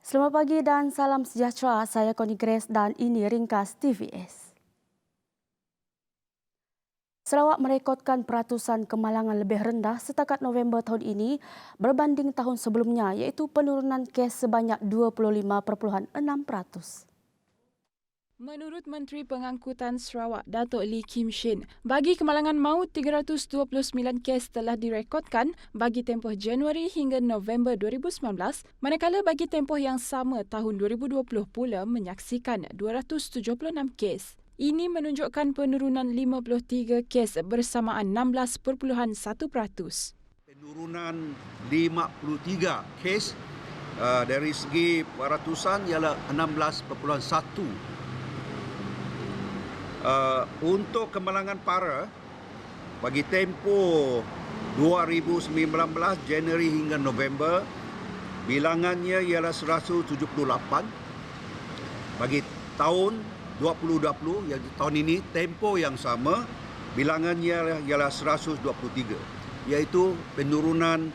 Selamat pagi dan salam sejahtera. Saya Connie Grace dan ini ringkas TVS. Sarawak merekodkan peratusan kemalangan lebih rendah setakat November tahun ini berbanding tahun sebelumnya, iaitu penurunan kes sebanyak 25.6%. Menurut Menteri Pengangkutan Sarawak, Datuk Lee Kim Shin, bagi kemalangan maut 329 kes telah direkodkan bagi tempoh Januari hingga November 2019, manakala bagi tempoh yang sama tahun 2020 pula menyaksikan 276 kes. Ini menunjukkan penurunan 53 kes bersamaan 16.1%. Penurunan 53 kes dari segi peratusan ialah 16.1%. Untuk kemalangan para bagi tempoh 2019 Januari hingga November, bilangannya ialah 178. Bagi tahun 2020 yang tahun ini tempoh yang sama, bilangannya ialah 123, iaitu penurunan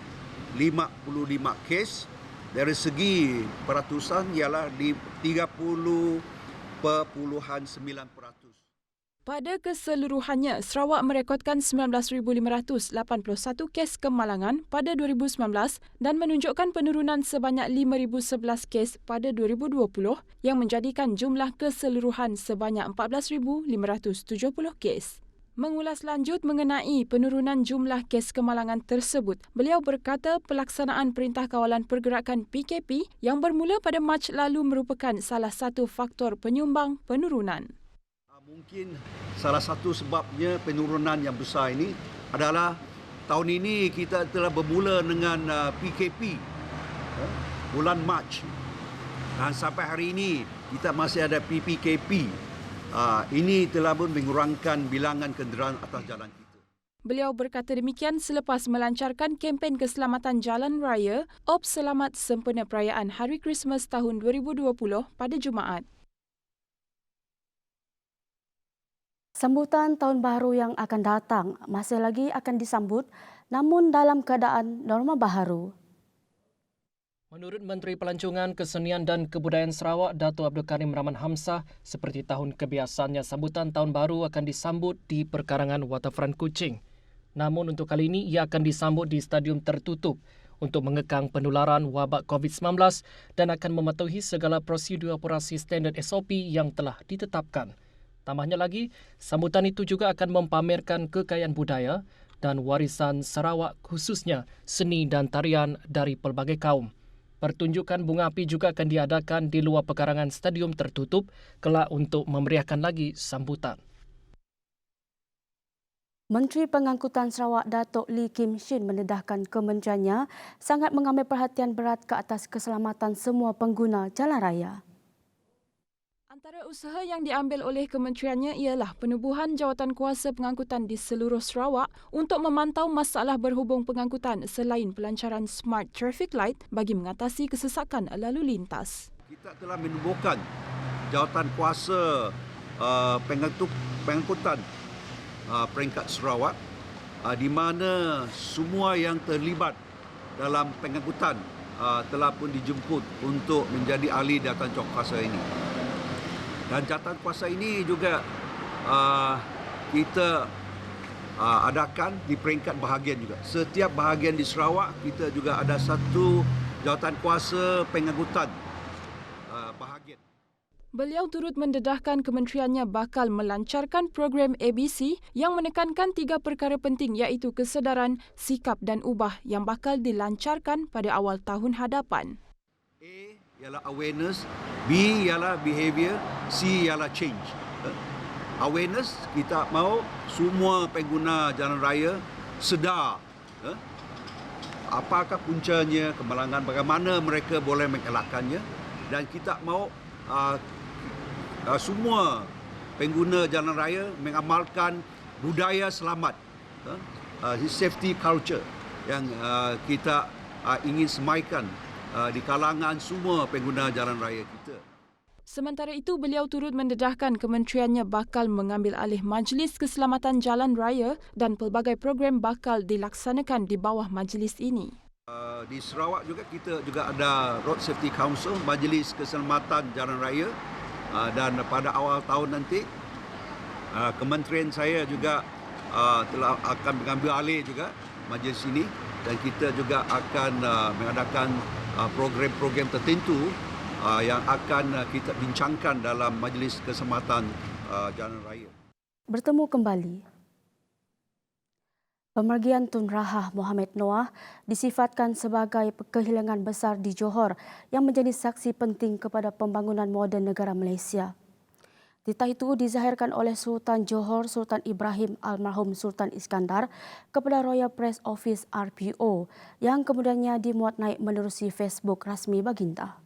55 kes. Dari segi peratusan ialah di 30.9%. Pada keseluruhannya, Sarawak merekodkan 19,581 kes kemalangan pada 2019 dan menunjukkan penurunan sebanyak 5,011 kes pada 2020 yang menjadikan jumlah keseluruhan sebanyak 14,570 kes. Mengulas lanjut mengenai penurunan jumlah kes kemalangan tersebut, beliau berkata pelaksanaan Perintah Kawalan Pergerakan PKP yang bermula pada Mac lalu merupakan salah satu faktor penyumbang penurunan. Mungkin salah satu sebabnya penurunan yang besar ini adalah tahun ini kita telah bermula dengan PKP bulan Mac dan sampai hari ini kita masih ada PPKP. Ini telah pun mengurangkan bilangan kenderaan atas jalan kita. Beliau berkata demikian selepas melancarkan kempen keselamatan jalan raya Ops Selamat sempena perayaan Hari Krismas tahun 2020 pada Jumaat. Sambutan Tahun Baharu yang akan datang masih lagi akan disambut, namun dalam keadaan norma baharu. Menurut Menteri Pelancongan, Kesenian dan Kebudayaan Sarawak, Datuk Abdul Karim Rahman Hamzah, seperti tahun kebiasaannya, sambutan Tahun Baru akan disambut di perkarangan Waterfront Kuching. Namun untuk kali ini, ia akan disambut di stadium tertutup untuk mengekang penularan wabak COVID-19 dan akan mematuhi segala prosedur operasi standard SOP yang telah ditetapkan. Tambahnya lagi, sambutan itu juga akan mempamerkan kekayaan budaya dan warisan Sarawak khususnya seni dan tarian dari pelbagai kaum. Pertunjukan bunga api juga akan diadakan di luar pekarangan stadium tertutup kelak untuk memeriahkan lagi sambutan. Menteri Pengangkutan Sarawak Datuk Lee Kim Shin mendedahkan kementeriannya sangat mengambil perhatian berat ke atas keselamatan semua pengguna jalan raya. Antara usaha yang diambil oleh kementeriannya ialah penubuhan jawatan kuasa pengangkutan di seluruh Sarawak untuk memantau masalah berhubung pengangkutan selain pelancaran Smart Traffic Light bagi mengatasi kesesakan lalu lintas. Kita telah menubuhkan jawatan kuasa pengangkutan peringkat Sarawak di mana semua yang terlibat dalam pengangkutan telah pun dijemput untuk menjadi ahli jawatan kuasa ini. Dan jawatan kuasa ini juga kita adakan di peringkat bahagian juga. Setiap bahagian di Sarawak kita juga ada satu jawatan kuasa pengangkutan bahagian. Beliau turut mendedahkan kementeriannya bakal melancarkan program ABC yang menekankan 3 perkara penting iaitu kesedaran, sikap dan ubah yang bakal dilancarkan pada awal tahun hadapan. A ialah awareness, B ialah behavior, C ialah change. Awareness, kita mahu semua pengguna jalan raya sedar apakah puncanya kemalangan, bagaimana mereka boleh mengelakkannya, dan kita mahu semua pengguna jalan raya mengamalkan budaya selamat, safety culture yang kita ingin semaikan di kalangan semua pengguna jalan raya kita. Sementara itu, beliau turut mendedahkan kementeriannya bakal mengambil alih Majlis Keselamatan Jalan Raya dan pelbagai program bakal dilaksanakan di bawah majlis ini. Di Sarawak juga kita juga ada Road Safety Council, Majlis Keselamatan Jalan Raya, dan pada awal tahun nanti kementerian saya juga telah akan mengambil alih juga majlis ini, dan kita juga akan mengadakan program-program tertentu yang akan kita bincangkan dalam Majlis Keselamatan Jalan Raya. Bertemu kembali. Pemergian Tun Rahah Mohamed Noah disifatkan sebagai kehilangan besar di Johor yang menjadi saksi penting kepada pembangunan moden negara Malaysia. Titah itu dizahirkan oleh Sultan Johor Sultan Ibrahim almarhum Sultan Iskandar kepada Royal Press Office RPO yang kemudiannya dimuat naik menerusi Facebook rasmi baginda.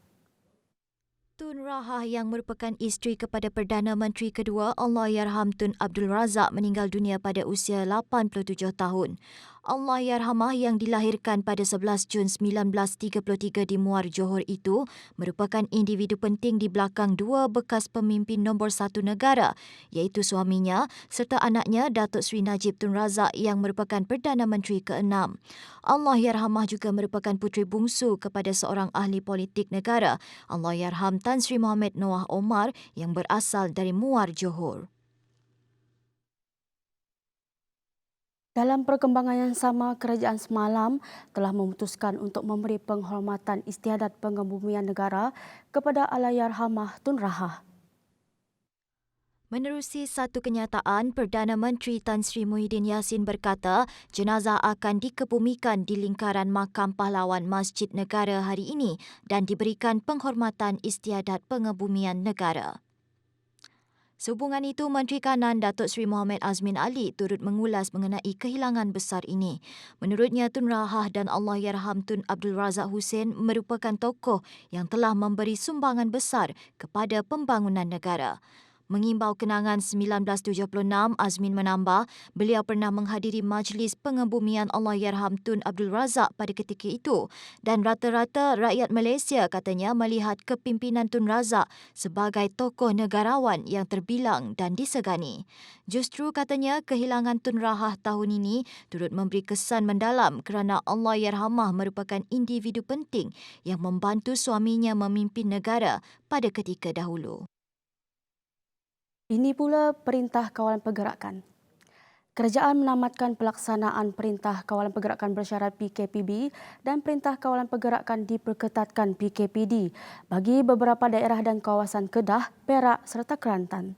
Tun Rahah yang merupakan isteri kepada Perdana Menteri kedua Allahyarham Tun Abdul Razak meninggal dunia pada usia 87 tahun. Allahyarhamah yang dilahirkan pada 11 Jun 1933 di Muar Johor itu merupakan individu penting di belakang dua bekas pemimpin nombor satu negara iaitu suaminya serta anaknya Datuk Seri Najib Tun Razak yang merupakan Perdana Menteri ke-6. Allahyarhamah juga merupakan puteri bungsu kepada seorang ahli politik negara, Allahyarham Tan Sri Mohamed Noah Omar yang berasal dari Muar Johor. Dalam perkembangan yang sama, kerajaan semalam telah memutuskan untuk memberi penghormatan istiadat pengebumian negara kepada Allahyarhamah Tun Rahah. Menerusi satu kenyataan, Perdana Menteri Tan Sri Muhyiddin Yassin berkata jenazah akan dikebumikan di lingkaran Makam Pahlawan Masjid Negara hari ini dan diberikan penghormatan istiadat pengebumian negara. Sehubungan itu, Menteri Kanan Datuk Seri Mohamed Azmin Ali turut mengulas mengenai kehilangan besar ini. Menurutnya, Tun Rahah dan Allahyarham Tun Abdul Razak Hussein merupakan tokoh yang telah memberi sumbangan besar kepada pembangunan negara. Mengimbau kenangan 1976, Azmin menambah beliau pernah menghadiri majlis pengebumian Allahyarham Tun Abdul Razak pada ketika itu dan rata-rata rakyat Malaysia katanya melihat kepimpinan Tun Razak sebagai tokoh negarawan yang terbilang dan disegani. Justru katanya kehilangan Tun Rahah tahun ini turut memberi kesan mendalam kerana Allahyarhamah merupakan individu penting yang membantu suaminya memimpin negara pada ketika dahulu. Ini pula Perintah Kawalan Pergerakan. Kerajaan menamatkan pelaksanaan Perintah Kawalan Pergerakan Bersyarat PKPB dan Perintah Kawalan Pergerakan diperketatkan PKPD bagi beberapa daerah dan kawasan Kedah, Perak serta Kelantan.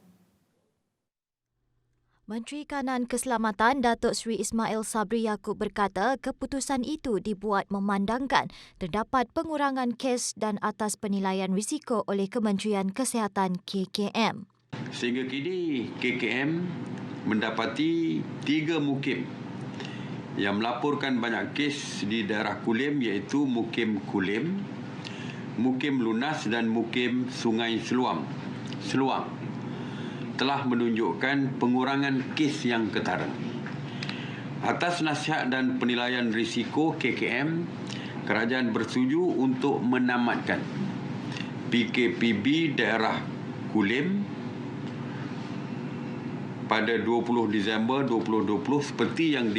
Menteri Kanan Keselamatan Datuk Seri Ismail Sabri Yaakob berkata keputusan itu dibuat memandangkan terdapat pengurangan kes dan atas penilaian risiko oleh Kementerian Kesihatan KKM. Sehingga kini KKM mendapati 3 mukim yang melaporkan banyak kes di daerah Kulim iaitu Mukim Kulim, Mukim Lunas dan Mukim Sungai Seluang telah menunjukkan pengurangan kes yang ketara. Atas nasihat dan penilaian risiko KKM, kerajaan bersetuju untuk menamatkan PKPB daerah Kulim pada 20 Disember 2020 seperti yang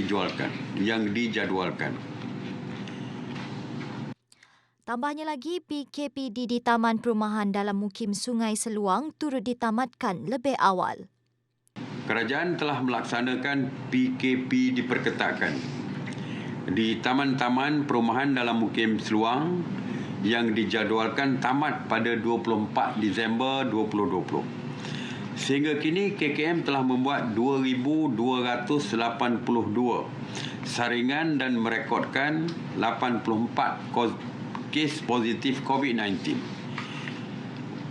dijadualkan. Tambahnya lagi, PKPD di Taman Perumahan dalam Mukim Sungai Seluang turut ditamatkan lebih awal. Kerajaan telah melaksanakan PKP diperketatkan di taman-taman perumahan dalam Mukim Seluang yang dijadualkan tamat pada 24 Disember 2020. Sehingga kini KKM telah membuat 2,282 saringan dan merekodkan 84 kes positif COVID-19.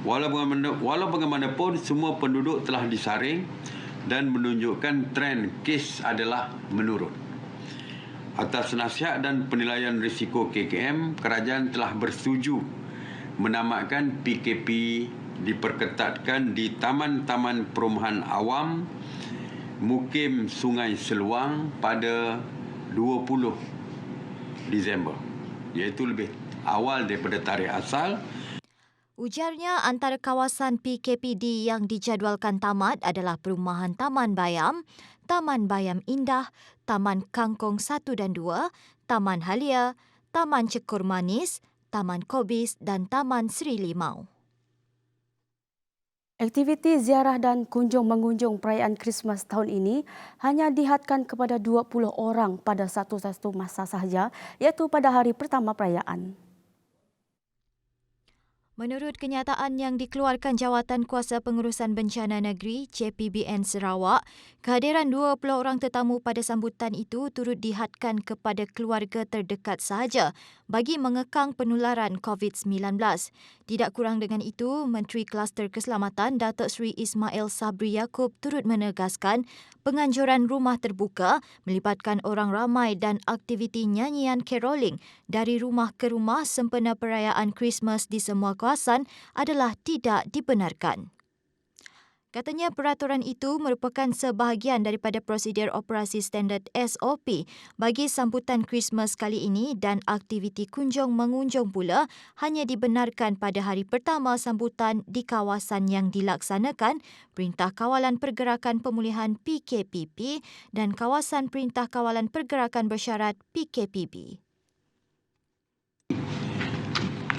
Walau bagaimanapun, semua penduduk telah disaring dan menunjukkan tren kes adalah menurun. Atas nasihat dan penilaian risiko KKM, kerajaan telah bersetuju menamatkan PKP diperketatkan di taman-taman perumahan awam Mukim Sungai Seluang pada 20 Disember, iaitu lebih awal daripada tarikh asal. Ujarnya antara kawasan PKPD yang dijadualkan tamat adalah Perumahan Taman Bayam, Taman Bayam Indah, Taman Kangkung 1 dan 2, Taman Halia, Taman Cekur Manis, Taman Kobis dan Taman Sri Limau. Aktiviti ziarah dan kunjung-mengunjung perayaan Krismas tahun ini hanya dihadkan kepada 20 orang pada satu masa sahaja, iaitu pada hari pertama perayaan. Menurut kenyataan yang dikeluarkan Jawatan Kuasa Pengurusan Bencana Negeri JPBN Sarawak, kehadiran 20 orang tetamu pada sambutan itu turut dihadkan kepada keluarga terdekat sahaja bagi mengekang penularan COVID-19. Tidak kurang dengan itu, Menteri Kluster Keselamatan Datuk Seri Ismail Sabri Yaakob turut menegaskan penganjuran rumah terbuka melibatkan orang ramai dan aktiviti nyanyian caroling dari rumah ke rumah sempena perayaan Krismas di semua kawasan adalah tidak dibenarkan. Katanya peraturan itu merupakan sebahagian daripada prosedur operasi standard SOP bagi sambutan Krismas kali ini dan aktiviti kunjung-mengunjung pula hanya dibenarkan pada hari pertama sambutan di kawasan yang dilaksanakan Perintah Kawalan Pergerakan Pemulihan PKPP dan kawasan Perintah Kawalan Pergerakan Bersyarat PKPB.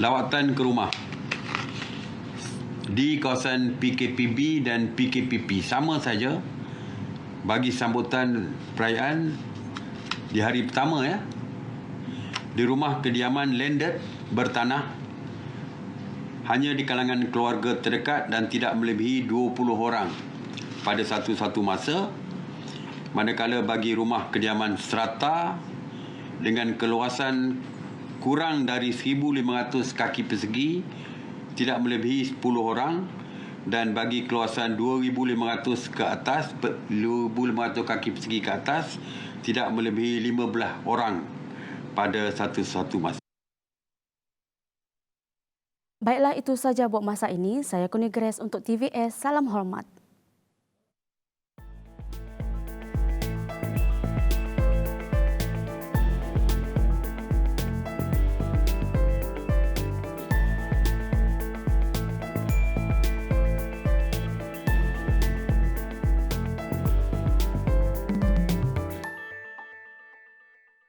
Lawatan ke rumah di kawasan PKPB dan PKPP sama saja bagi sambutan perayaan di hari pertama ya. Di rumah kediaman landed bertanah hanya di kalangan keluarga terdekat dan tidak melebihi 20 orang pada satu-satu masa. Manakala bagi rumah kediaman serata dengan keluasan kurang dari 1,500 kaki persegi tidak melebihi 10 orang dan bagi keluasan 2,500 ke atas 2,500 kaki persegi ke atas tidak melebihi 15 orang pada satu-satu masa. Baiklah, itu saja buat masa ini. Saya Kuni Grace untuk TVS. Salam hormat.